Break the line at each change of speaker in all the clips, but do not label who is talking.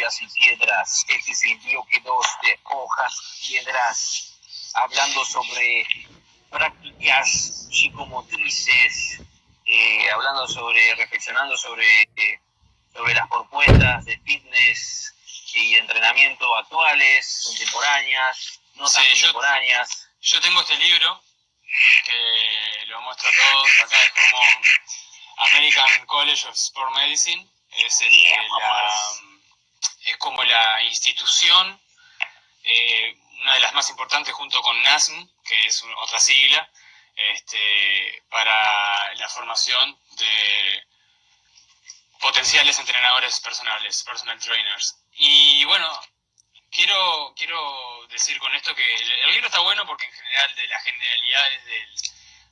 piedras y piedras. Este es el bloque 2 de Hojas, Piedras, hablando sobre prácticas psicomotrices, reflexionando sobre las propuestas de fitness y de entrenamiento actuales, contemporáneas, no tan contemporáneas.
Yo tengo este libro que lo muestro a todos. Acá es como American College of Sport Medicine. Es como la institución, una de las más importantes junto con NASM, que es otra sigla, para la formación de potenciales entrenadores personales, personal trainers. Y bueno, quiero decir con esto que el libro está bueno porque en general de las generalidades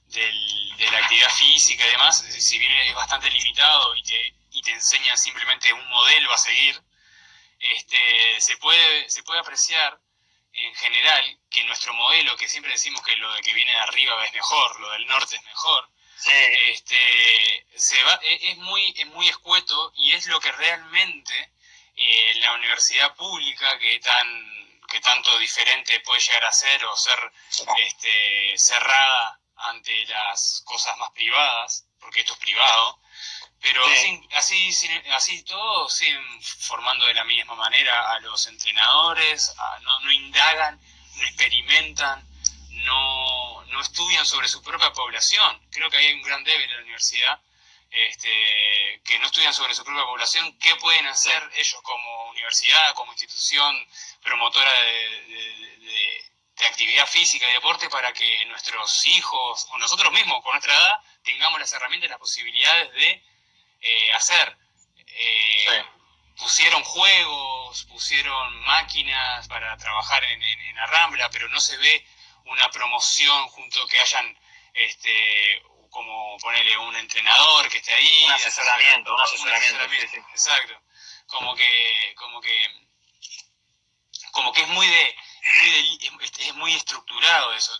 de la actividad física y demás, si bien es bastante limitado y te enseña simplemente un modelo a seguir, se puede apreciar en general que nuestro modelo, que siempre decimos que lo de que viene de arriba es mejor, lo del norte es mejor,
Sí.
Es muy escueto y es lo que realmente la universidad pública que tanto diferente puede llegar a ser o ser cerrada ante las cosas más privadas, porque esto es privado, pero
Sí.
así todos siguen formando de la misma manera a los entrenadores, no indagan, no experimentan, no estudian sobre su propia población. Creo que ahí hay un gran débil en la universidad, que no estudian sobre su propia población, qué pueden hacer ellos como universidad, como institución promotora de actividad física y deporte para que nuestros hijos o nosotros mismos con nuestra edad tengamos las herramientas y las posibilidades de hacer. Pusieron juegos, pusieron máquinas para trabajar en la Rambla, pero no se ve una promoción junto que hayan como ponerle un entrenador que esté ahí,
Un asesoramiento. Sí.
Exacto, como que es muy estructurado eso.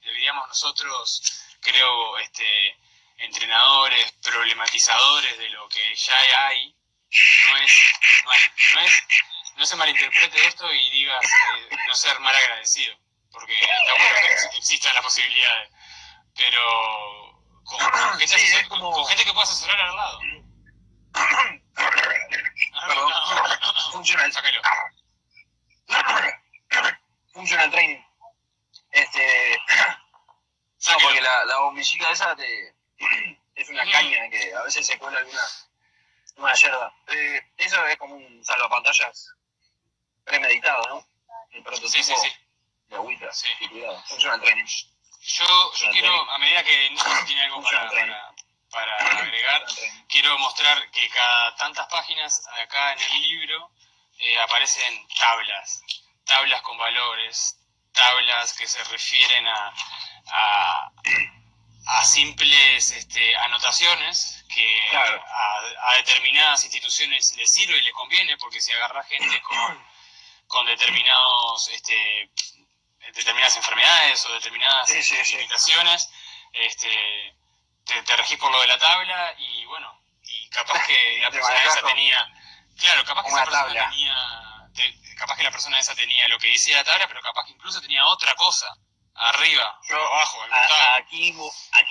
Deberíamos nosotros, creo, entrenadores, problematizadores de lo que ya hay, no se malinterprete esto y digas no ser mal agradecido, porque está bueno que existan las posibilidades, pero con gente que pueda asesorar al lado.
Functional training. No, porque la bombillita esa es una caña que a veces se cuela una yerba. Eso es como un salvapantallas premeditado, ¿no? El prototipo de agüita.
Sí.
Cuidado. Functional training.
Yo quiero, a medida que Nico tiene algo para agregar, quiero mostrar que cada tantas páginas acá en el libro aparecen tablas con valores, tablas que se refieren a simples anotaciones que a determinadas instituciones les sirve y les conviene, porque si agarra gente con determinadas enfermedades o determinadas limitaciones, te regís por lo de la tabla y bueno, y capaz que la persona esa tenía, capaz que la persona esa tenía lo que decía la tabla, pero capaz que incluso tenía otra cosa arriba, abajo, al costado.
Aquí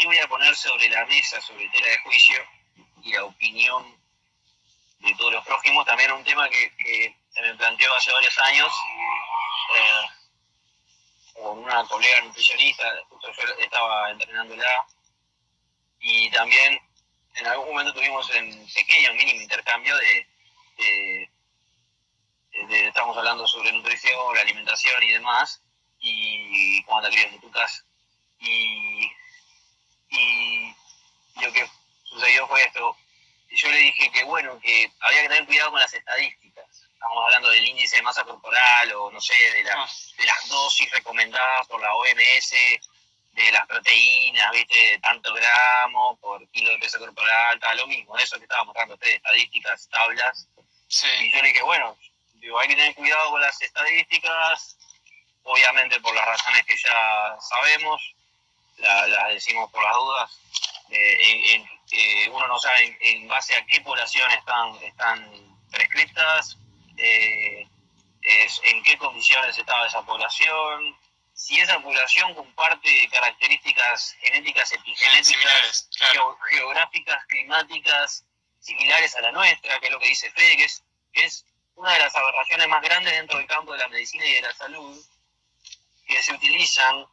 voy a poner sobre la mesa, sobre tela de juicio, y la opinión de todos los prójimos, también un tema que se me planteó hace varios años, con una colega nutricionista, justo yo estaba entrenándola, y también en algún momento tuvimos un mínimo intercambio estamos hablando sobre nutrición, la alimentación y demás, y cómo anda queriendo tu casa. Y lo que sucedió fue esto. Yo le dije que bueno, que había que tener cuidado con las estadísticas. Estamos hablando del índice de masa corporal o no sé, de las dosis recomendadas por la OMS, de las proteínas, ¿viste? De tantos gramos por kilo de peso corporal, lo mismo, eso que estaba mostrando ustedes, estadísticas, tablas.
Sí.
Y yo le dije, bueno, hay que tener cuidado con las estadísticas, obviamente por las razones que ya sabemos, las decimos por las dudas. Uno no sabe en base a qué población están prescriptas, en qué condiciones estaba esa población, si esa población comparte características genéticas, epigenéticas,
claro.
geográficas, climáticas, similares a la nuestra, que es lo que dice Fede, que es una de las aberraciones más grandes dentro del campo de la medicina y de la salud, que se utilizan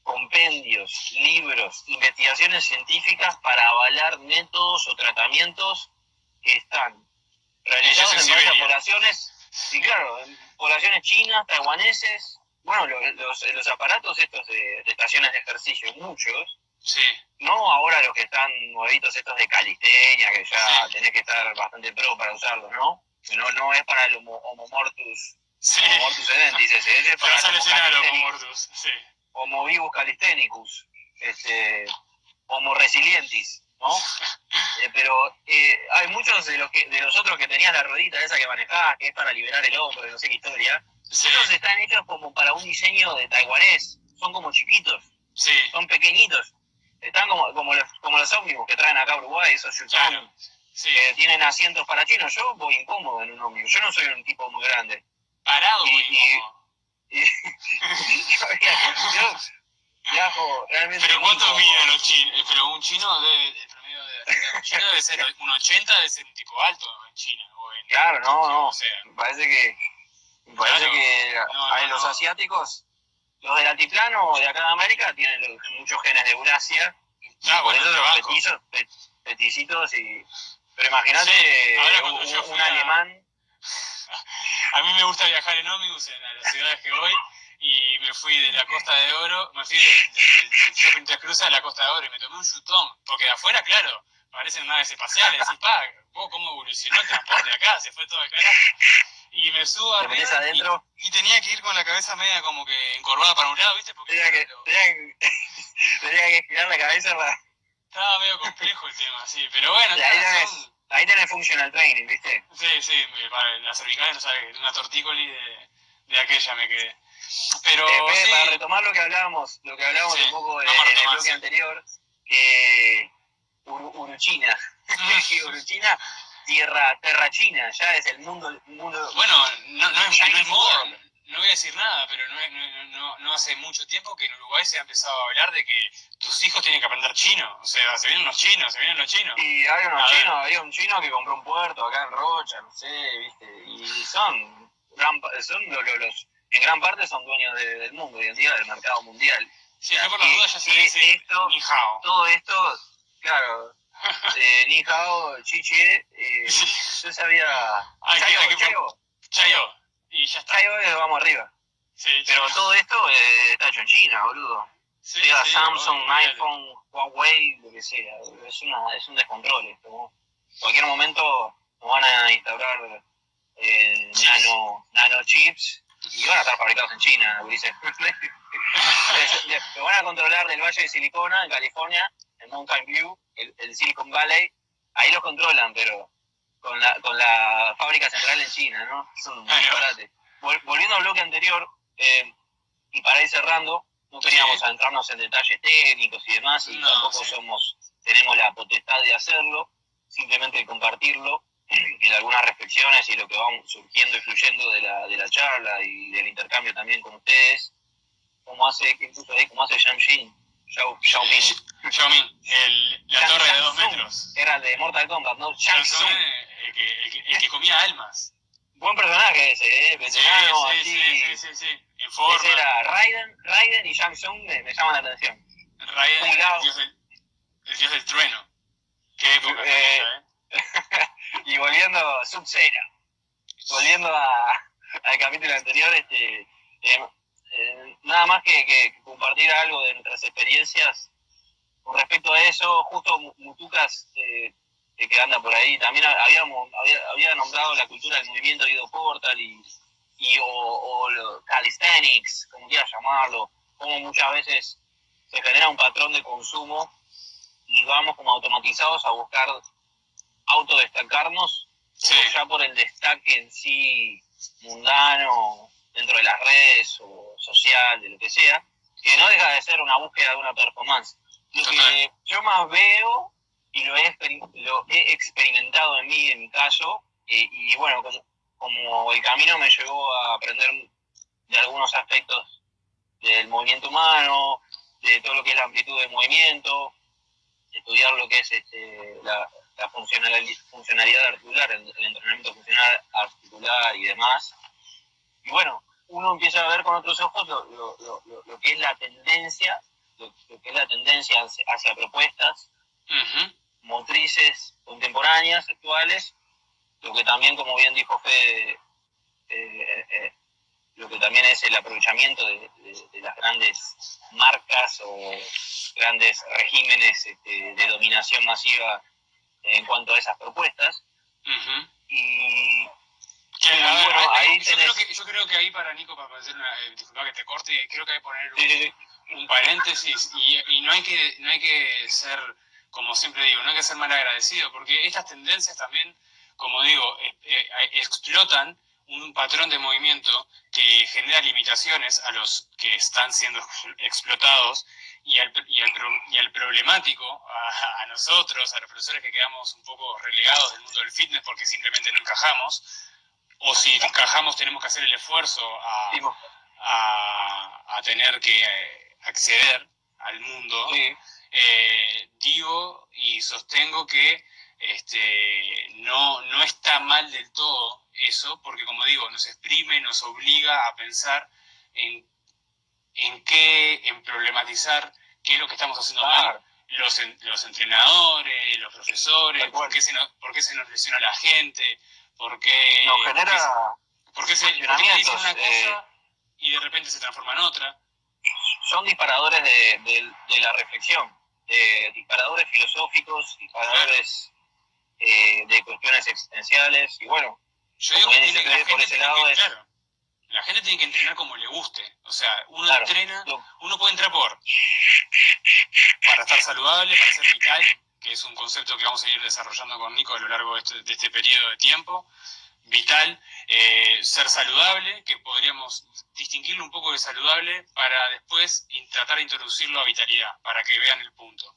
compendios, libros, investigaciones científicas para avalar métodos o tratamientos que están realizados en varias poblaciones, y claro, en poblaciones chinas, taiwaneses, bueno, los aparatos estos de estaciones de ejercicio, muchos,
sí.
No ahora los que están nuevitos estos de calistenia, que ya tenés que estar bastante pro para usarlos, ¿no? No es para el Homo mortus, Homo mortus sedentis, ese es para
el Homo mortus, sí.
Homo vivus calisthenicus, Homo resilientis, ¿no? Pero hay muchos de los otros que tenías la ruedita esa que manejabas, que es para liberar el hombro, no sé qué historia. Sí. Esos están hechos como para un diseño de taiwanés, son como chiquitos, son pequeñitos. Están como los ómnibus que traen acá a Uruguay, esos Yutong, que tienen asientos para chinos. Yo voy incómodo en un ómnibus, yo no soy un tipo muy grande.
Parado muy incómodo.
Yo viajo realmente.
Pero ¿cuánto miden los chinos? Pero un chino el promedio de un chino debe ser un 80, debe ser un tipo alto en China.
Claro, no. O sea, me parece que los asiáticos, los del altiplano de acá de América, tienen muchos genes de Eurasia. Por eso son peticitos pero imagínate un alemán.
A mí me gusta viajar en ómnibus en las ciudades que voy y me fui de la Costa de Oro, me fui del Shopping Tres Cruces a la Costa de Oro y me tomé un Yutong, porque de afuera, claro, parecen naves espaciales, decís, ¿cómo evolucionó el transporte acá? Se fue todo al carajo. Y me subo arriba y tenía que ir con la cabeza media como que encorvada para un lado, ¿viste? Porque
tenía que girar la cabeza para...
Estaba medio complejo el tema, sí, pero bueno.
Ahí tenés functional training, ¿viste?
Sí, para las cervicales no sabes, una tortícoli de aquella me quedé. Pero
para retomar lo que hablábamos un poco en el bloque anterior, que Uruchina, Uruchina, tierra china, ya es el mundo.
Bueno, no es moda. No voy a decir nada, pero no hace mucho tiempo que en Uruguay se ha empezado a hablar de que tus hijos tienen que aprender chino. O sea, se vienen los chinos.
Y había un chino que compró un puerto acá en Rocha, no sé, ¿viste? Y en gran parte son dueños del mundo hoy en día, del mercado mundial.
Sí, yo por las dudas ya se dice ni hao.
Todo esto, claro, ni hao, chiche, yo sabía...
Chayo. Y ya está.
Chayo, vamos arriba.
Sí,
pero todo esto está hecho en China, boludo. Sea Samsung, iPhone, Huawei, lo que sea. Es un descontrol esto, ¿no? En cualquier momento nos van a instaurar nanochips y van a estar fabricados en China, Ulises. Lo van a controlar del Valle de Silicona, en California, en Mountain View, el Silicon Valley. Ahí los controlan, pero con la fábrica central en China, ¿no? Es un disparate. Volviendo al bloque anterior, y para ir cerrando, no queríamos adentrarnos en detalles técnicos y demás, y tampoco tenemos la potestad de hacerlo, simplemente compartirlo en algunas reflexiones y lo que va surgiendo y fluyendo de la charla y del intercambio también con ustedes, como hace
Xiaoming, la torre de 2 metros.
Era el de Mortal Kombat, ¿no? Shang Tsung.
El que comía almas.
Buen personaje ese, veterano,
sí. En forma.
Ese era Raiden y Shang Tsung me llaman la atención.
Raiden, el dios del trueno. Qué época
Y volviendo a Sub-Zero, volviendo al capítulo anterior, nada más que compartir algo de nuestras experiencias con respecto a eso. Justo Mutucas, que anda por ahí, también había nombrado la cultura del movimiento Guido Portal o calisthenics, como quieras llamarlo, como muchas veces se genera un patrón de consumo y vamos como automatizados a buscar autodestacarnos, ya por el destaque en sí mundano, dentro de las redes o social, de lo que sea, que no deja de ser una búsqueda de una performance. Lo que yo más veo, y lo he experimentado en mí, en mi caso, y bueno, como el camino me llevó a aprender de algunos aspectos del movimiento humano, de todo lo que es la amplitud del movimiento, estudiar lo que es la funcionalidad articular, el entrenamiento funcional articular y demás. Y bueno, uno empieza a ver con otros ojos lo que es la tendencia, lo que es la tendencia hacia propuestas motrices contemporáneas, actuales, lo que también, como bien dijo Fede, lo que también es el aprovechamiento de las grandes marcas o grandes regímenes de dominación masiva en cuanto a esas propuestas. Y
bueno, ahí yo creo que ahí para Nico, para hacer disculpa que te corte, creo que hay que poner un paréntesis y no hay que ser, como siempre digo, no hay que ser mal agradecido, porque estas tendencias también, como digo, explotan un patrón de movimiento que genera limitaciones a los que están siendo explotados y al problemático, a nosotros, a los profesores que quedamos un poco relegados del mundo del fitness porque simplemente no encajamos, o si encajamos tenemos que hacer el esfuerzo a tener que acceder al mundo.
Sí.
Digo y sostengo que no está mal del todo eso, porque como digo, nos exprime, nos obliga a pensar en problematizar qué es lo que estamos haciendo mal, los entrenadores, los profesores, por qué se nos lesiona la gente, por qué se dice una cosa y de repente se transforma en otra.
Son disparadores de la reflexión, disparadores filosóficos, disparadores de cuestiones existenciales, y bueno,
yo digo que por ese lado es... Claro, la gente tiene que entrenar como le guste. O sea, uno entrena, uno puede entrar para estar saludable, para ser vital, que es un concepto que vamos a ir desarrollando con Nico a lo largo de este periodo de tiempo. Vital, ser saludable, que podríamos distinguirlo un poco de saludable para después tratar de introducirlo a vitalidad, para que vean el punto.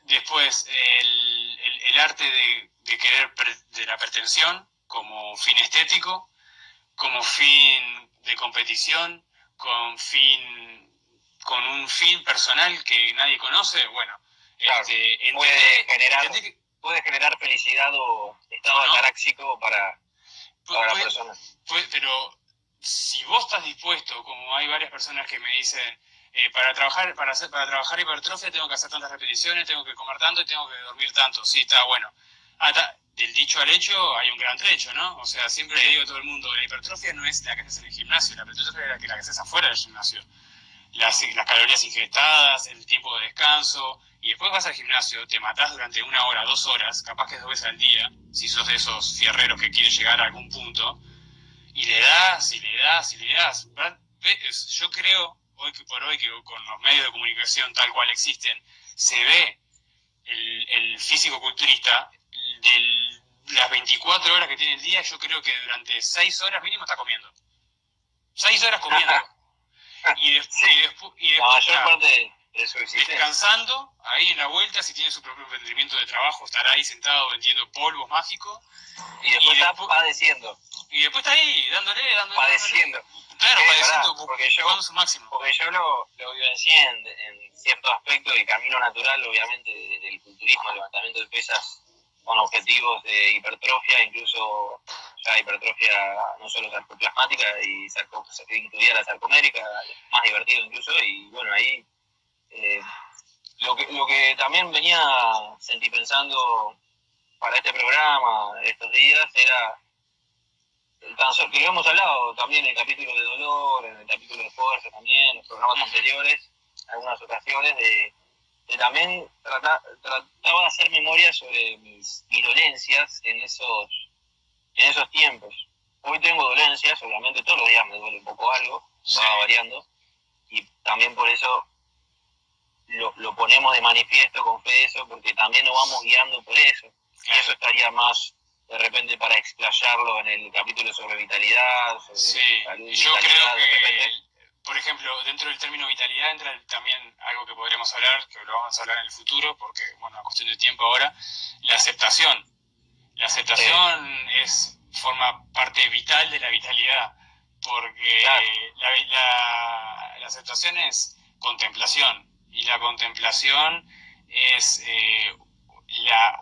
Después, el arte de querer de la pretensión como fin estético, como fin de competición, con un fin personal que nadie conoce, bueno,
claro, puede generar felicidad o estado ataráxico para la persona.
Pero si vos estás dispuesto, como hay varias personas que me dicen, para trabajar hipertrofia tengo que hacer tantas repeticiones, tengo que comer tanto y tengo que dormir tanto, sí, está bueno. Del dicho al hecho hay un gran trecho, ¿no? O sea, siempre le digo a todo el mundo, la hipertrofia no es la que haces en el gimnasio, la hipertrofia es la que haces afuera del gimnasio. Las calorías ingestadas, el tiempo de descanso, y después vas al gimnasio, te matás durante 1 hora, 2 horas, capaz que 2 veces al día, si sos de esos fierreros que quieren llegar a algún punto, y le das. Yo creo, hoy por hoy, que con los medios de comunicación tal cual existen, se ve el físico-culturista de las 24 horas que tiene el día, yo creo que durante 6 horas mínimo está comiendo. 6 horas comiendo. y después
la mayor parte de su existencia
descansando, ahí en la vuelta, si tiene su propio emprendimiento de trabajo, estará ahí sentado vendiendo polvos mágicos.
Y después está padeciendo.
Y después está ahí, dándole.
Padeciendo.
Claro, padeciendo,
buscando
su máximo.
Porque yo lo vivencié en cierto aspecto del camino natural, obviamente, del culturismo, el levantamiento de pesas con objetivos de hipertrofia, incluso ya hipertrofia no solo sarcoplasmática, y incluía la sarcomérica, más divertido incluso, y bueno, ahí lo que también venía pensando para este programa estos días era que lo hemos hablado también en el capítulo de dolor, en el capítulo de fuerza también, en los programas anteriores, en algunas ocasiones, de también trataba de hacer memoria sobre mis dolencias en esos tiempos. Hoy tengo dolencias, obviamente todos los días me duele un poco algo, va variando, y también por eso lo ponemos de manifiesto con Fede eso, porque también nos vamos guiando por eso. Y eso estaría más de repente para explayarlo en el capítulo sobre vitalidad, sobre salud y
yo
vitalidad,
creo que, por ejemplo, dentro del término vitalidad entra también algo que podremos hablar, que lo vamos a hablar en el futuro, porque, bueno, a cuestión de tiempo ahora, la aceptación. La aceptación es forma parte vital de la vitalidad, porque
Claro.
la aceptación es contemplación, y la contemplación es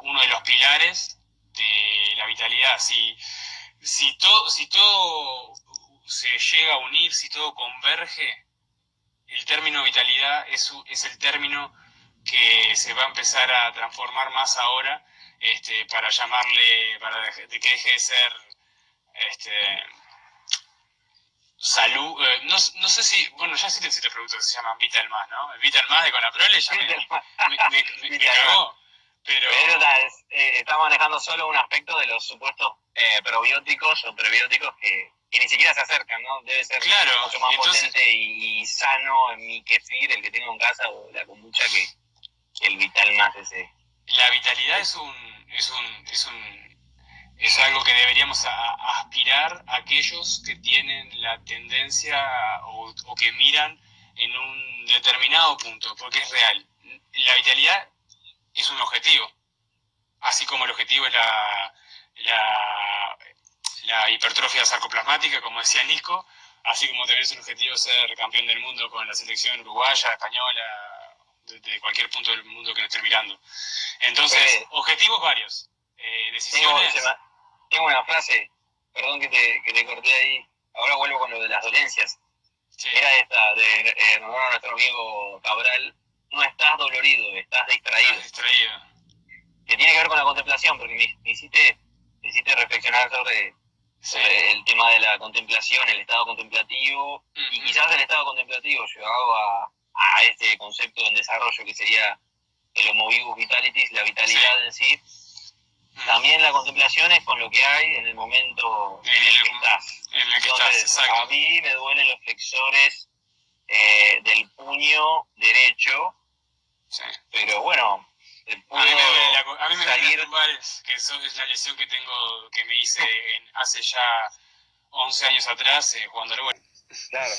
uno de los pilares de la vitalidad. Si todo se llega a unir, si todo converge, el término vitalidad es el término que se va a empezar a transformar más ahora, para llamarle, que deje de ser salud. No sé si, bueno, ya sí te productos que se llaman Vital Más, ¿no? El Vital Más de Conaprole ya me cagó. Pero
eso está manejando solo un aspecto de los supuestos probióticos o prebióticos que ni siquiera se acercan, ¿no? Debe ser
claro,
mucho más
entonces,
potente y sano en mi kefir, el que tengo en casa, o la kombucha, que el Vital Más ese.
la vitalidad es algo que deberíamos aspirar a aquellos que tienen la tendencia o que miran en un determinado punto, porque es real. La vitalidad es un objetivo, así como el objetivo es la hipertrofia sarcoplasmática, como decía Nico, así como también es un objetivo ser campeón del mundo con la selección uruguaya, española, de cualquier punto del mundo que nos esté mirando. Entonces, objetivos varios, decisiones.
Tengo una frase, perdón que te corté ahí, ahora vuelvo con lo de las dolencias. Sí. Era esta, de nuestro amigo Cabral: no estás dolorido, estás distraído.
Estás distraído.
Que tiene que ver con la contemplación, porque me hiciste reflexionar sobre el tema de la contemplación, el estado contemplativo, y quizás el estado contemplativo llevado a este concepto en desarrollo que sería el homo vivus vitalitis, la vitalidad en sí. También la contemplación es con lo que hay en el momento en el que estás. Entonces, a mí me duelen los flexores del puño derecho, sí. Pero bueno,
a mí me duelen las lumbares, que eso es la lesión que tengo, que me hice hace ya 11 años atrás, jugando al bueno.
Claro,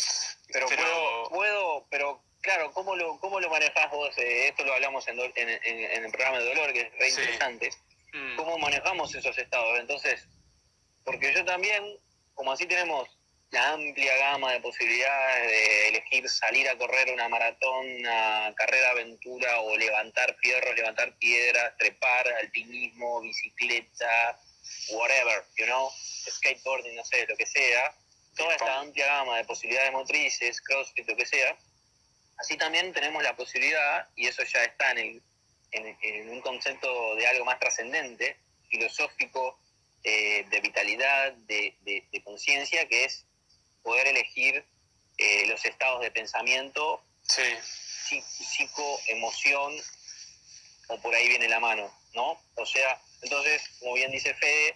pero claro, ¿cómo lo manejás vos? Esto lo hablamos en el programa de dolor, que es re interesante. ¿Cómo manejamos esos estados? Entonces, porque yo también, como así tenemos la amplia gama de posibilidades de elegir salir a correr una maratón, una carrera aventura, o levantar fierros, levantar piedras, trepar, alpinismo, bicicleta, whatever, skateboarding, no sé, lo que sea, toda esta amplia gama de posibilidades motrices, crossfit, lo que sea, así también tenemos la posibilidad, y eso ya está en un concepto de algo más trascendente, filosófico, de vitalidad, de conciencia, que es poder elegir los estados de pensamiento, psico, emoción, o por ahí viene la mano, ¿no? O sea, entonces, como bien dice Fede,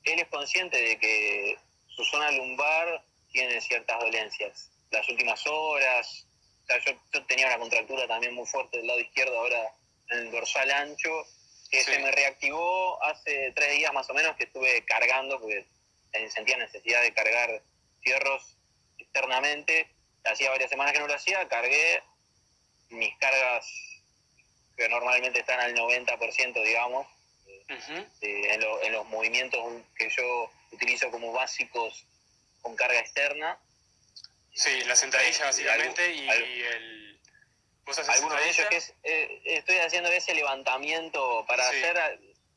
él es consciente de que su zona lumbar tiene ciertas dolencias. Las últimas horas, o sea, yo tenía una contractura también muy fuerte del lado izquierdo ahora en el dorsal ancho, que se me reactivó hace 3 días más o menos, que estuve cargando, porque sentía necesidad de cargar fierros externamente. Hacía varias semanas que no lo hacía, cargué mis cargas que normalmente están al 90%, digamos, en los movimientos que yo utilizo como básicos con carga externa.
Sí, la sentadilla básicamente y el... ¿Vos haces
alguno de ellos que es, estoy haciendo ese levantamiento para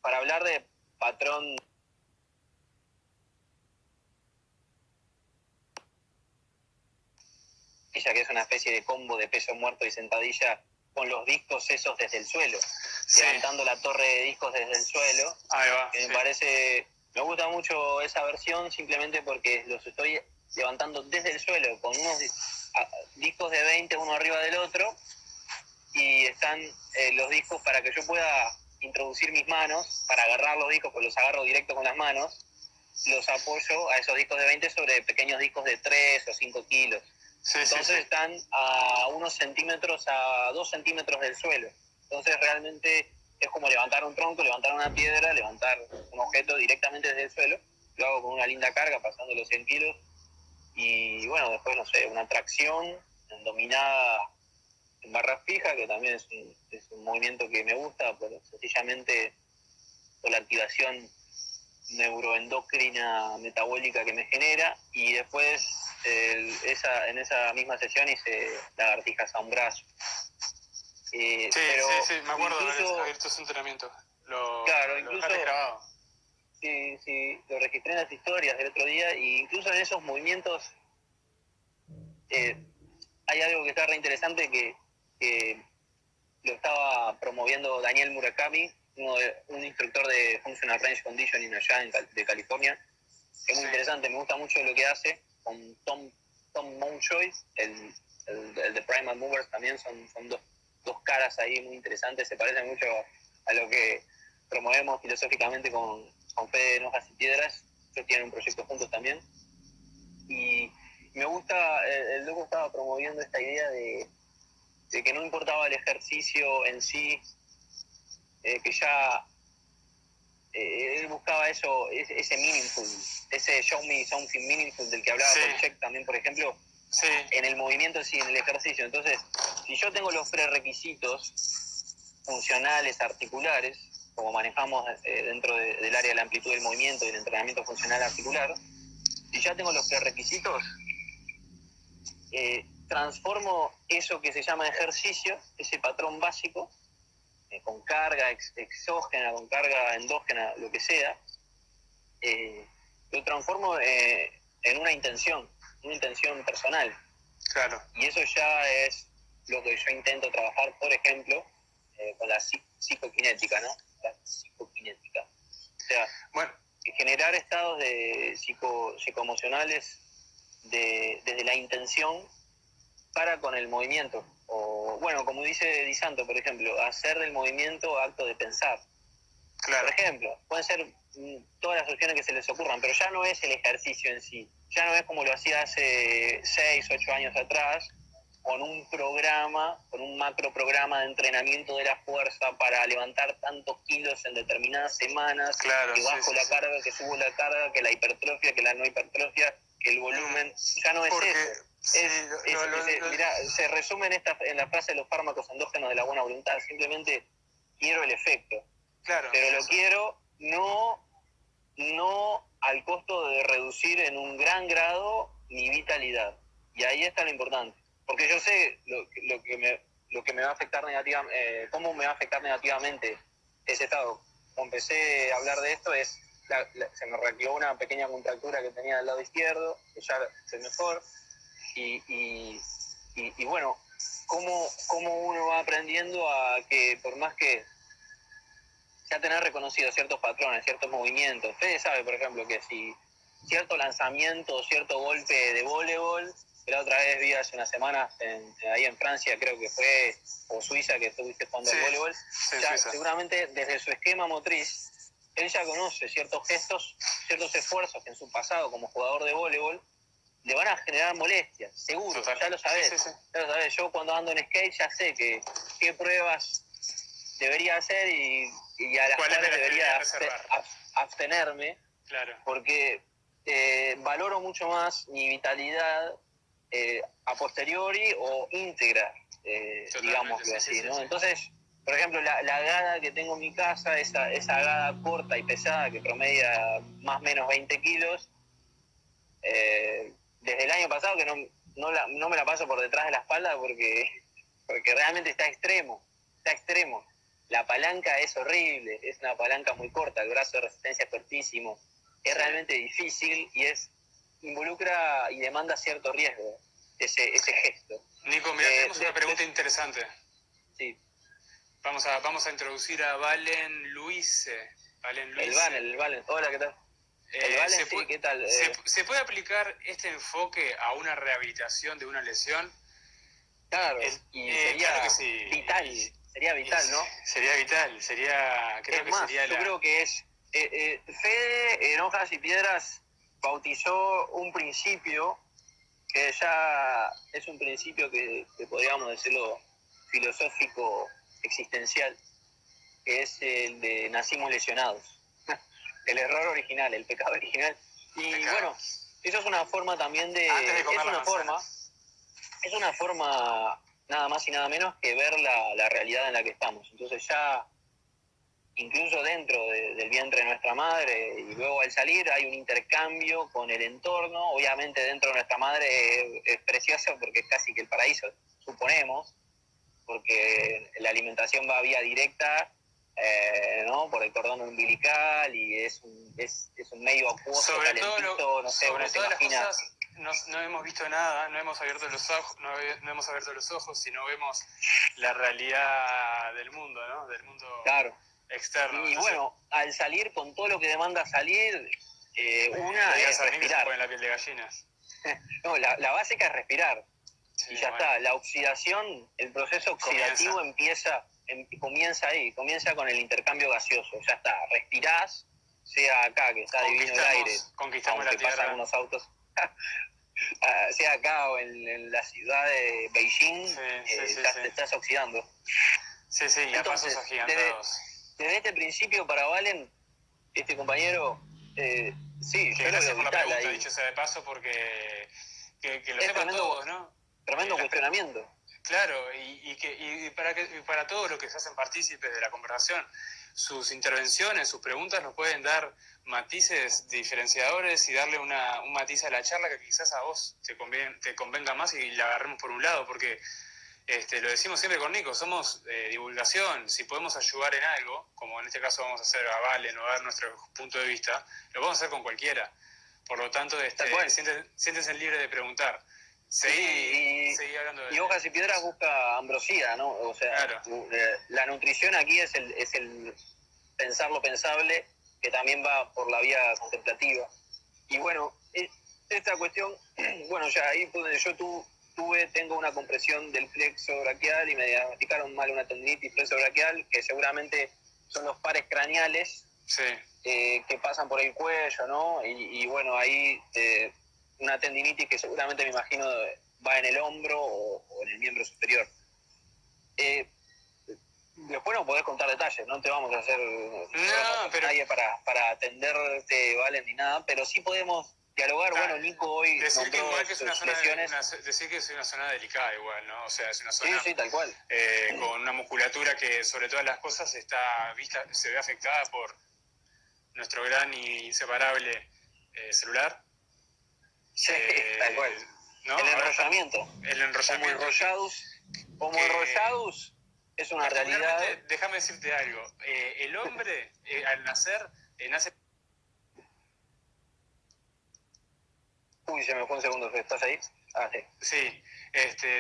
para hablar de patrón. Que es una especie de combo de peso muerto y sentadilla con los discos esos desde el suelo, levantando la torre de discos desde el suelo.
Ahí va,
que me gusta mucho esa versión, simplemente porque los estoy levantando desde el suelo con unos discos de 20 uno arriba del otro, y están los discos para que yo pueda introducir mis manos para agarrar los discos, pues los agarro directo con las manos, los apoyo a esos discos de 20 sobre pequeños discos de 3 o 5 kilos. Entonces están a unos centímetros, a 2 centímetros del suelo. Entonces realmente es como levantar un tronco, levantar una piedra, levantar un objeto directamente desde el suelo. Lo hago con una linda carga, pasando los 100 kilos. Y bueno, después, no sé, una tracción dominada en barra fija, que también es un movimiento que me gusta, sencillamente por la activación neuroendocrina metabólica que me genera, y después en esa misma sesión hice lagartijas a un brazo.
Sí, me acuerdo de haber visto ese entrenamiento.
Claro,
lo dejaste grabado.
Sí, lo registré en las historias del otro día, y incluso en esos movimientos hay algo que está re interesante que lo estaba promoviendo Daniel Murakami, un instructor de Functional Range Conditioning allá de California, que es muy interesante, me gusta mucho lo que hace, con Tom Mountjoy, el de Primal Movers también, son dos caras ahí muy interesantes, se parecen mucho a lo que promovemos filosóficamente con Fede en Hojas y Piedras. Ellos tienen un proyecto juntos también, y me gusta, el loco estaba promoviendo esta idea de que no importaba el ejercicio en sí, que ya él buscaba ese meaningful, ese show me something meaningful del que hablaba Check también, por ejemplo, en el movimiento en sí, en el ejercicio. Entonces, si yo tengo los prerequisitos funcionales, articulares, como manejamos dentro del área de la amplitud del movimiento y el entrenamiento funcional articular, si ya tengo los prerequisitos, transformo eso que se llama ejercicio, ese patrón básico, con carga exógena, con carga endógena, lo que sea, lo transformo en una intención personal.
Claro.
Y eso ya es lo que yo intento trabajar, por ejemplo, con la psicoquinética, ¿no? La psicoquinética. O sea, generar estados de psicoemocionales desde la intención para con el movimiento. O, bueno, como dice Di Santo, por ejemplo, hacer del movimiento acto de pensar. Claro. Por ejemplo, pueden ser todas las opciones que se les ocurran, pero ya no es el ejercicio en sí. Ya no es como lo hacía hace 6, 8 años atrás, con un macro programa de entrenamiento de la fuerza para levantar tantos kilos en determinadas semanas,
claro,
que bajo la carga, que subo la carga, que la hipertrofia, que la no hipertrofia, que el volumen. Ya no es eso. Mirá, se resume en la frase de los fármacos endógenos de la buena voluntad. Simplemente quiero el efecto.
Claro,
pero lo quiero no al costo de reducir en un gran grado mi vitalidad. Y ahí está lo importante. Porque yo sé lo que me va a afectar negativamente, cómo me va a afectar negativamente ese estado. Cuando empecé a hablar de esto, se me reactivó una pequeña contractura que tenía del lado izquierdo, que ya se mejor. Y bueno, cómo uno va aprendiendo a que por más que ya tener reconocido ciertos patrones, ciertos movimientos. Fede sabe, por ejemplo, que si cierto lanzamiento o cierto golpe de voleibol, que la otra vez vi hace unas semanas ahí en Francia, creo que fue, o Suiza, que estuviste jugando al voleibol, ya seguramente desde su esquema motriz, él ya conoce ciertos gestos, ciertos esfuerzos que en su pasado como jugador de voleibol le van a generar molestias, seguro. Total. Ya lo sabés. Ya lo sabés. Yo cuando ando en skate ya sé qué pruebas debería hacer y a las cuales debería abstenerme,
claro.
Porque valoro mucho más mi vitalidad a posteriori o íntegra, digámoslo así, ¿no? Entonces, por ejemplo, la gada que tengo en mi casa, esa gada corta y pesada que promedia más o menos 20 kilos, desde el año pasado que no me la paso por detrás de la espalda porque realmente está extremo. La palanca es horrible, es una palanca muy corta, el brazo de resistencia es cortísimo, es realmente difícil y involucra y demanda cierto riesgo ese gesto.
Nico, mira, tenemos una pregunta interesante.
Sí.
Vamos a introducir a Valen Luise.
El Valen, hola, ¿qué tal? El Valen, sí, ¿qué tal?
¿Se puede aplicar este enfoque a una rehabilitación de una lesión?
Claro, sería
claro que sí.
vital. Sería vital, ¿no?
Sería vital,
yo creo que es... Fede en Hojas y Piedras bautizó un principio que ya es un principio que podríamos decirlo filosófico, existencial, que es el de nacimos lesionados. El error original, el pecado original. Y bueno, eso es una forma también de... Es una forma nada más y nada menos que ver la realidad en la que estamos. Entonces ya incluso dentro del vientre de nuestra madre, y luego al salir hay un intercambio con el entorno. Obviamente dentro de nuestra madre es precioso porque es casi que el paraíso, suponemos, porque la alimentación va vía directa, ¿no? Por el cordón umbilical, y es un medio acuoso,
Sobre
calentito,
todo,
no sé,
sobre
uno se
todas las
imagina.
cosas, no hemos visto nada, no hemos abierto los ojos, no hemos abierto los ojos, sino vemos la realidad del mundo, ¿no? Del mundo
Claro.
externo.
Y
Entonces,
bueno, al salir con todo lo que demanda salir, una es respirar.
se pone la piel de gallinas.
No, la básica es respirar.
Sí,
Y ya
bueno.
está. La oxidación, el proceso oxidativo comienza ahí, comienza con el intercambio gaseoso. Ya está, respirás, sea acá que está divino el aire,
conquistamos la
aunque pasan
tierra.
unos autos, sea acá o en la ciudad de Beijing, te estás oxidando.
Sí, y a pasos agigantados.
Desde este principio para Valen, este compañero, sí,
que
yo lo
gracias
veo
por la
vital
pregunta,
ahí.
dicho sea de paso, porque que lo
Es
sepan todos, ¿no?
Tremendo cuestionamiento.
Claro, y para todos los que se hacen partícipes de la conversación, sus intervenciones, sus preguntas nos pueden dar matices diferenciadores y darle un matiz a la charla que quizás a vos te convenga más y la agarremos por un lado, porque lo decimos siempre con Nico, somos divulgación. Si podemos ayudar en algo, como en este caso vamos a hacer a Valen o dar nuestro punto de vista, lo podemos hacer con cualquiera. Por lo tanto, siéntense libres de preguntar. Seguí hablando de...
Y Hojas y Piedras busca ambrosía, ¿no? O sea, claro. La nutrición aquí es el pensar lo pensable, que también va por la vía contemplativa. Y bueno, esta cuestión, bueno, ya ahí yo tengo una compresión del plexo braquial y me diagnosticaron mal una tendinitis plexo braquial, que seguramente son los pares craneales,
sí,
que pasan por el cuello, ¿no? Y bueno, ahí una tendinitis que seguramente me imagino va en el hombro o en el miembro superior. Después no podés contar detalles, no te vamos a hacer nadie para atenderte, Valen, ni nada, pero sí podemos dialogar. Bueno, Nico hoy
decir que igual que es
decir
que es una zona delicada igual, ¿no? O sea, es una zona
sí, tal cual.
Con una musculatura que sobre todas las cosas se ve afectada por nuestro gran y inseparable celular.
Sí, tal cual. ¿No? El enrollamiento. Como enrollados es una realidad.
Déjame decirte algo. El hombre, al nacer, nace...
Uy, se me fue un segundo. ¿Estás ahí? Ah, sí.
Sí.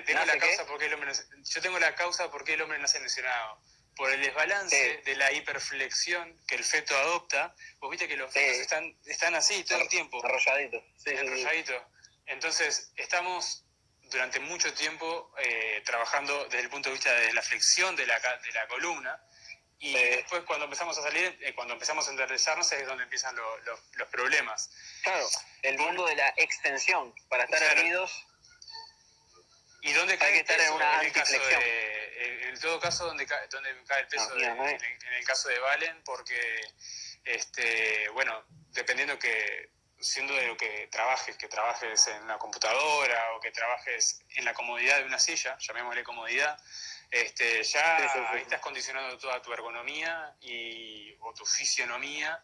Tengo la causa porque el hombre... Yo tengo la causa porque el hombre nace lesionado. Por el desbalance de la hiperflexión que el feto adopta. Vos viste que los fetos están así todo el tiempo.
Enrolladitos.
Enrolladitos. Entonces, estamos durante mucho tiempo trabajando desde el punto de vista de la flexión de la columna, y después cuando empezamos a salir, cuando empezamos a enderezarnos es donde empiezan los problemas.
Claro, el mundo de la extensión, para estar erguidos.
¿Y dónde cae
hay que estar en una antiflexión?
En todo caso, donde cae el peso en el caso de Valen, porque, bueno, dependiendo siendo de lo que trabajes en una computadora o que trabajes en la comodidad de una silla, llamémosle comodidad, ahí estás condicionando toda tu ergonomía o tu fisionomía,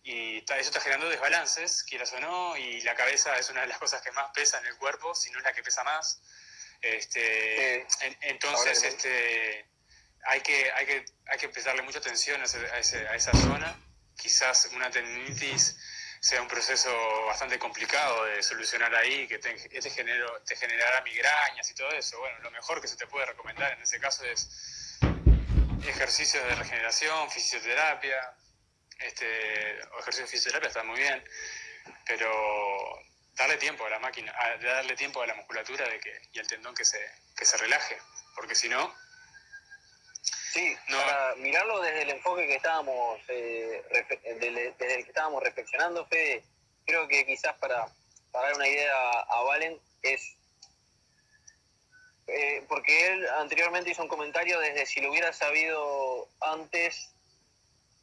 y eso está generando desbalances, quieras o no, y la cabeza es una de las cosas que más pesa en el cuerpo, si no es la que pesa más. Entonces hay que prestarle mucha atención a esa zona. Quizás una tendinitis sea un proceso bastante complicado de solucionar ahí, que te generará migrañas y todo eso. Bueno, lo mejor que se te puede recomendar en ese caso es ejercicios de regeneración, fisioterapia. O ejercicio de fisioterapia está muy bien, pero darle tiempo a la máquina, darle tiempo a la musculatura y al tendón que se relaje, porque si no...
Sí, para mirarlo desde el enfoque que estábamos desde el que estábamos reflexionando, Fede, creo que quizás para dar una idea a Valen es porque él anteriormente hizo un comentario desde si lo hubiera sabido antes,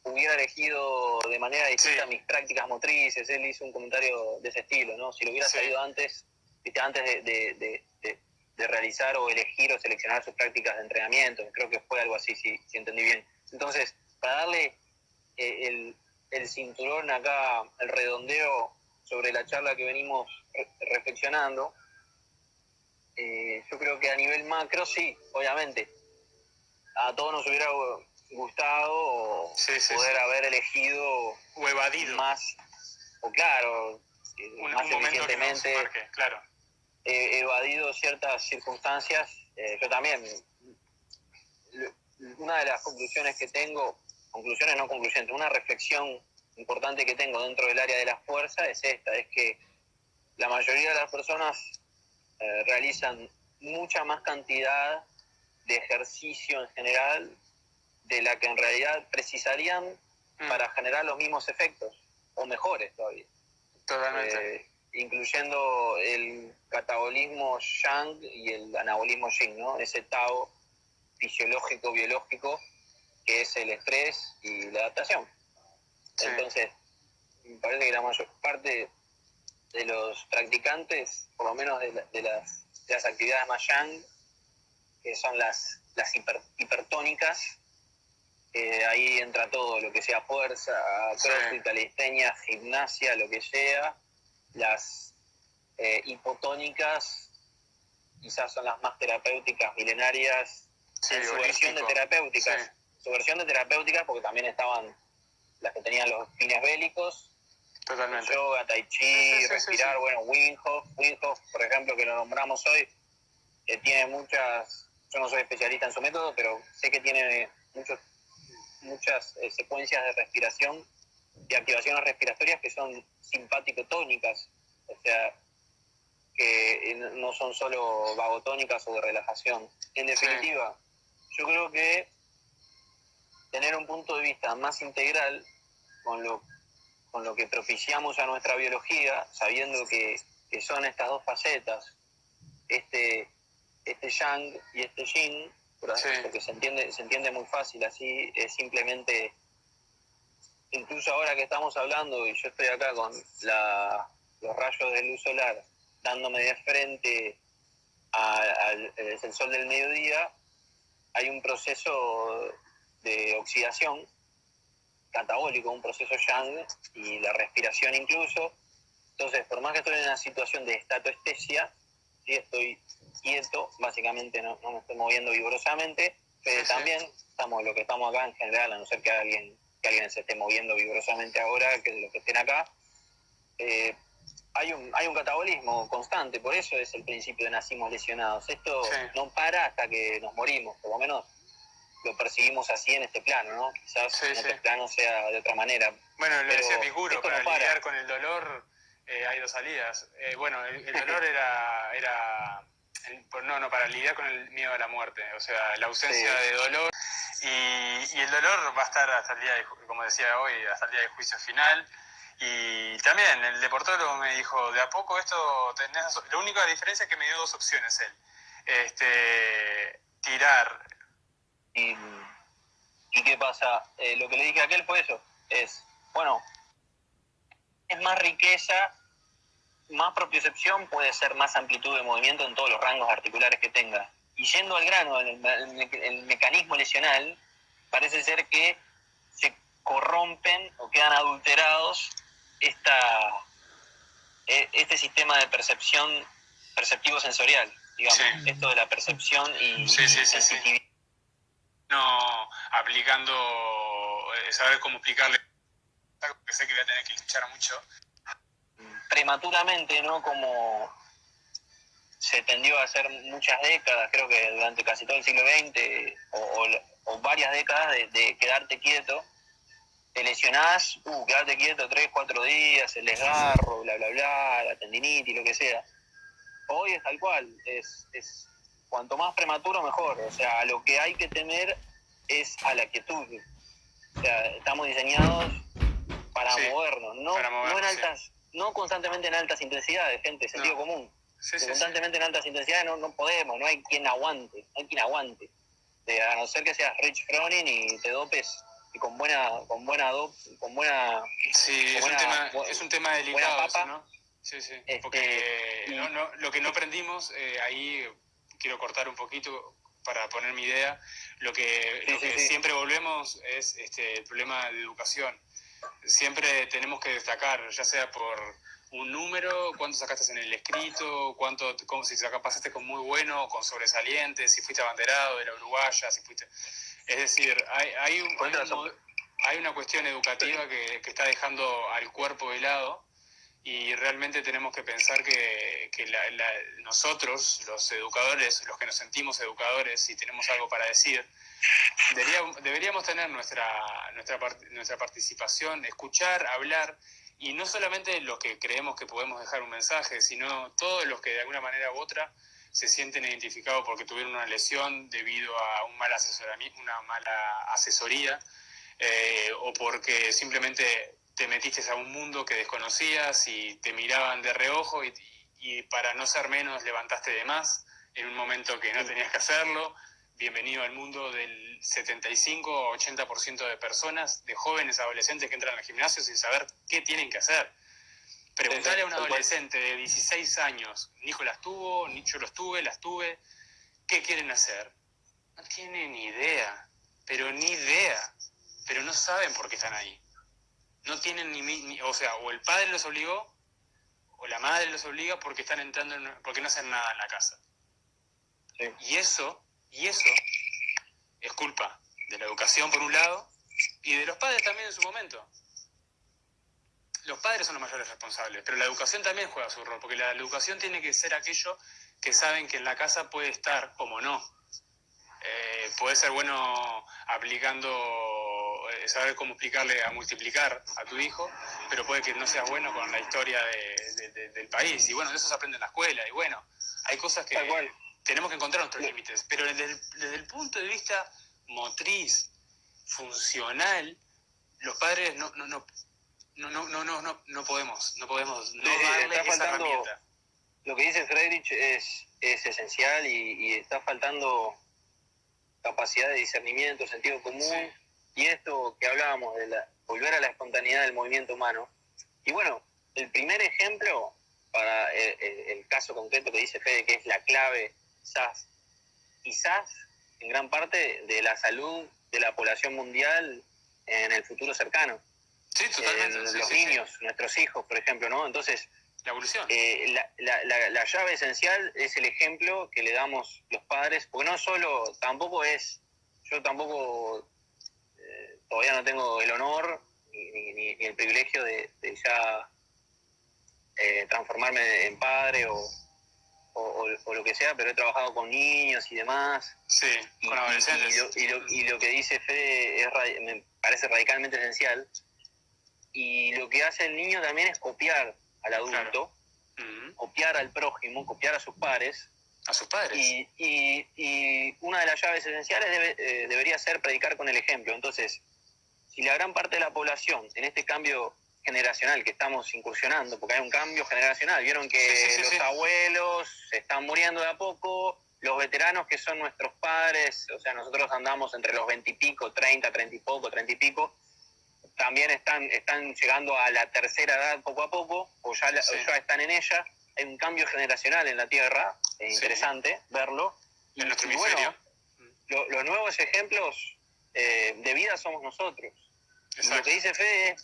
hubiera elegido de manera distinta mis prácticas motrices. Él hizo un comentario de ese estilo, ¿no? Si lo hubiera sabido antes, antes de realizar o elegir o seleccionar sus prácticas de entrenamiento. Creo que fue algo así, si entendí bien. Entonces, para darle el cinturón acá, el redondeo sobre la charla que venimos reflexionando, yo creo que a nivel macro sí, obviamente. A todos nos hubiera gustado poder haber elegido
o evadido
más, o claro, más eficientemente,
claro.
Evadido ciertas circunstancias. Yo también, una de las conclusiones que tengo, conclusiones no concluyentes, una reflexión importante que tengo dentro del área de la fuerza es esta, es que la mayoría de las personas realizan mucha más cantidad de ejercicio en general de la que en realidad precisarían para generar los mismos efectos, o mejores todavía.
Totalmente.
Incluyendo el catabolismo yang y el anabolismo yin, ¿no? Ese Tao fisiológico, biológico, que es el estrés y la adaptación. Sí. Entonces, me parece que la mayor parte de los practicantes, por lo menos de las actividades más yang, que son las hipertónicas, ahí entra todo, lo que sea fuerza, crossfit, calistenia, gimnasia, lo que sea. Las hipotónicas quizás son las más terapéuticas, milenarias, en su versión de terapéuticas. Su versión de terapéuticas, porque también estaban las que tenían los fines bélicos.
Totalmente.
Yoga, tai chi, respirar, bueno, Wim Hof, por ejemplo, que lo nombramos hoy, que tiene muchas, yo no soy especialista en su método, pero sé que tiene muchas secuencias de respiración y activaciones respiratorias que son simpático-tónicas, o sea, que no son solo vagotónicas o de relajación. En definitiva, yo creo que tener un punto de vista más integral con lo que propiciamos a nuestra biología, sabiendo que son estas dos facetas, este yang y este yin, porque se entiende muy fácil así, es simplemente, incluso ahora que estamos hablando y yo estoy acá con los rayos de luz solar dándome de frente al sol del mediodía, hay un proceso de oxidación catabólico, un proceso yang, y la respiración incluso. Entonces, por más que estoy en una situación de estatoestesia, sí estoy quieto, básicamente no me estoy moviendo vigorosamente, pero también estamos lo que estamos acá en general, a no ser que alguien se esté moviendo vigorosamente ahora, que de los que estén acá, hay un catabolismo constante, por eso es el principio de nacimos lesionados. Esto no para hasta que nos morimos, por lo menos lo percibimos así en este plano, ¿no? Quizás en otro plano sea de otra manera.
Bueno, lo decía mi gurú, para lidiar con el dolor hay dos salidas. Bueno, el dolor para lidiar con el miedo a la muerte, o sea, la ausencia de dolor, y el dolor va a estar hasta el día, como decía hoy, hasta el día del juicio final. Y también el deportólogo me dijo, de a poco esto tenés, la única diferencia es que me dio dos opciones él, tirar.
¿Y qué pasa? Lo que le dije a aquel fue eso, es más riqueza, más propiocepción, puede ser más amplitud de movimiento en todos los rangos articulares que tenga. Y yendo al grano, el mecanismo lesional, parece ser que se corrompen o quedan adulterados este sistema de perceptivo-sensorial, digamos, esto de la percepción y sensitividad.
No aplicando, saber cómo explicarle, que sé que voy a tener que luchar mucho.
Prematuramente, ¿no? Como se tendió a hacer muchas décadas, creo que durante casi todo el siglo XX, o varias décadas de quedarte quieto, te lesionás, quedarte quieto 3, 4 días, el desgarro, bla, bla, bla, la tendinitis, lo que sea. Hoy es tal cual, es cuanto más prematuro mejor, o sea, a lo que hay que temer es a la quietud. O sea, estamos diseñados para movernos, no constantemente en altas intensidades, gente, sentido común. Constantemente en altas intensidades no podemos, no hay quien aguante. A no ser que seas Rich Froning y te dopes y con buena
es un tema delicado, papa, ¿no? Sí, porque lo que no aprendimos, ahí quiero cortar un poquito,
para poner mi idea, lo que siempre volvemos es el problema de educación. Siempre tenemos que destacar, ya sea por un número, cuánto sacaste en el escrito, si pasaste con muy bueno, con sobresaliente, si fuiste abanderado de la uruguaya, si fuiste... Es decir, hay una cuestión educativa que está dejando al cuerpo de lado, y realmente tenemos que pensar que nosotros, los educadores, los que nos sentimos educadores y tenemos algo para decir, deberíamos tener nuestra participación, escuchar, hablar, y no solamente los que creemos que podemos dejar un mensaje, sino todos los que de alguna manera u otra se sienten identificados porque tuvieron una lesión debido a un mal asesoramiento, una mala asesoría, o porque simplemente te metiste a un mundo que desconocías y te miraban de reojo y para no ser menos levantaste de más en un momento que no tenías que hacerlo. Bienvenido al mundo del 75 o 80% de personas, de jóvenes adolescentes que entran al gimnasio sin saber qué tienen que hacer. Preguntarle a un adolescente de 16 años, Nico las tuvo, yo las tuve, ¿qué quieren hacer? No tienen ni idea, pero no saben por qué están ahí. No tienen o el padre los obligó, o la madre los obliga porque están entrando porque no hacen nada en la casa. Sí. Y eso es culpa de la educación por un lado, y de los padres también en su momento. Los padres son los mayores responsables, pero la educación también juega su rol, porque la educación tiene que ser aquello que saben que en la casa puede estar, como no. Puede ser bueno aplicando, saber cómo explicarle a multiplicar a tu hijo, pero puede que no seas bueno con la historia del país. Y bueno, de eso se aprende en la escuela. Y bueno, hay cosas que tenemos que encontrar nuestros límites. Pero desde el punto de vista motriz, funcional, los padres no podemos darle esa herramienta.
Lo que dice Friedrich es esencial y está faltando capacidad de discernimiento, sentido común, sí. Y esto que hablábamos de volver a la espontaneidad del movimiento humano. Y bueno, el primer ejemplo para el caso concreto que dice Fede, que es la clave quizás en gran parte de la salud de la población mundial en el futuro cercano.
Sí, totalmente.
Los niños, nuestros hijos, por ejemplo, ¿no? Entonces,
la evolución.
La llave esencial es el ejemplo que le damos los padres, porque no solo, yo tampoco todavía no tengo el honor ni el privilegio de ya transformarme en padre o lo que sea, pero he trabajado con niños y demás.
Sí, con adolescentes.
Y lo que dice Fede me parece radicalmente esencial. Y lo que hace el niño también es copiar al adulto, claro. Copiar al prójimo, copiar a sus pares.
A sus padres.
Y una de las llaves esenciales debería ser predicar con el ejemplo. Entonces, si la gran parte de la población, en este cambio generacional que estamos incursionando, porque hay un cambio generacional, vieron que los abuelos se están muriendo de a poco, los veteranos que son nuestros padres, o sea, nosotros andamos entre los 20 y pico, 30 y pico, también están llegando a la tercera edad poco a poco, o ya están en ella. Hay un cambio generacional en la Tierra, es interesante verlo.
En nuestro hemisferio.
Bueno, los nuevos ejemplos de vida somos nosotros. Y lo que dice Fede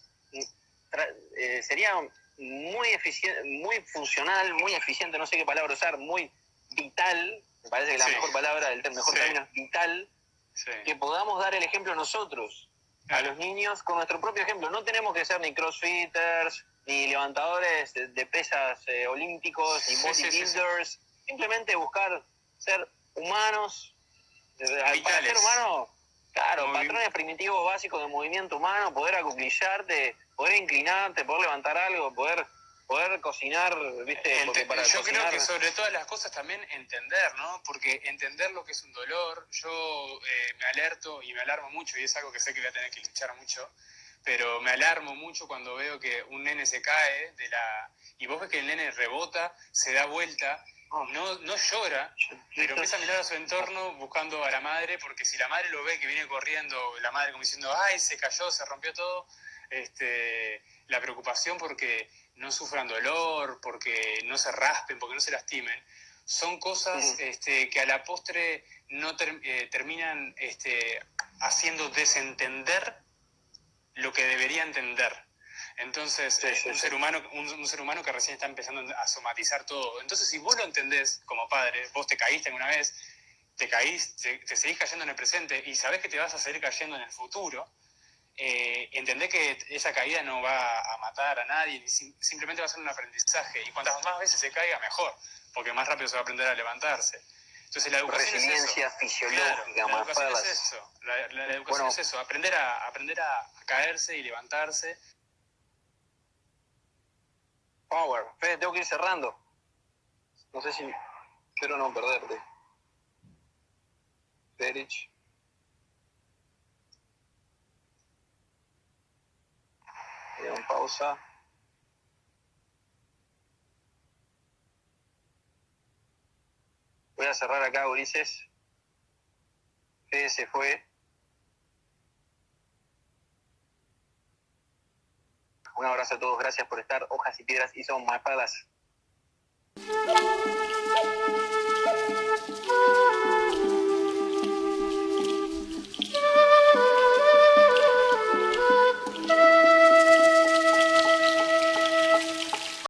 sería muy eficiente, muy funcional, muy eficiente, no sé qué palabra usar, muy vital, me parece que la mejor palabra, el mejor término es vital, que podamos dar el ejemplo nosotros. A los niños con nuestro propio ejemplo. No tenemos que ser ni crossfitters, ni levantadores de pesas olímpicos, ni bodybuilders. Simplemente buscar ser humanos. Para ser humano, claro, patrones primitivos básicos de movimiento humano, poder acuclillarte, poder inclinarte, poder levantar algo, poder cocinar, ¿viste?
Yo creo que sobre todas las cosas también entender, ¿no? Porque entender lo que es un dolor, yo me alerto y me alarmo mucho, y es algo que sé que voy a tener que luchar mucho, pero me alarmo mucho cuando veo que un nene se cae y vos ves que el nene rebota, se da vuelta, no llora, pero empieza a mirar a su entorno buscando a la madre, porque si la madre lo ve que viene corriendo, la madre como diciendo, ay, se cayó, se rompió todo, la preocupación porque no sufran dolor, porque no se raspen, porque no se lastimen, son cosas que a la postre no terminan haciendo desentender lo que debería entender. Entonces, un ser humano que recién está empezando a somatizar todo. Entonces, si vos lo entendés como padre, vos te caíste alguna vez, te seguís cayendo en el presente y sabés que te vas a seguir cayendo en el futuro, entendés que esa caída no va a matar a nadie, simplemente va a ser un aprendizaje. Y cuantas más veces se caiga, mejor, porque más rápido se va a aprender a levantarse. Entonces la educación
resiliencia
es eso.
fisiológica,
claro, la educación es eso. La educación es eso, aprender a caerse y levantarse.
Power. Fede, tengo que ir cerrando. No sé si... Quiero no perderte. Federich. En pausa. Voy a cerrar acá, Ulises. Fede se fue. Un abrazo a todos, gracias por estar. Hojas y piedras y son más palas.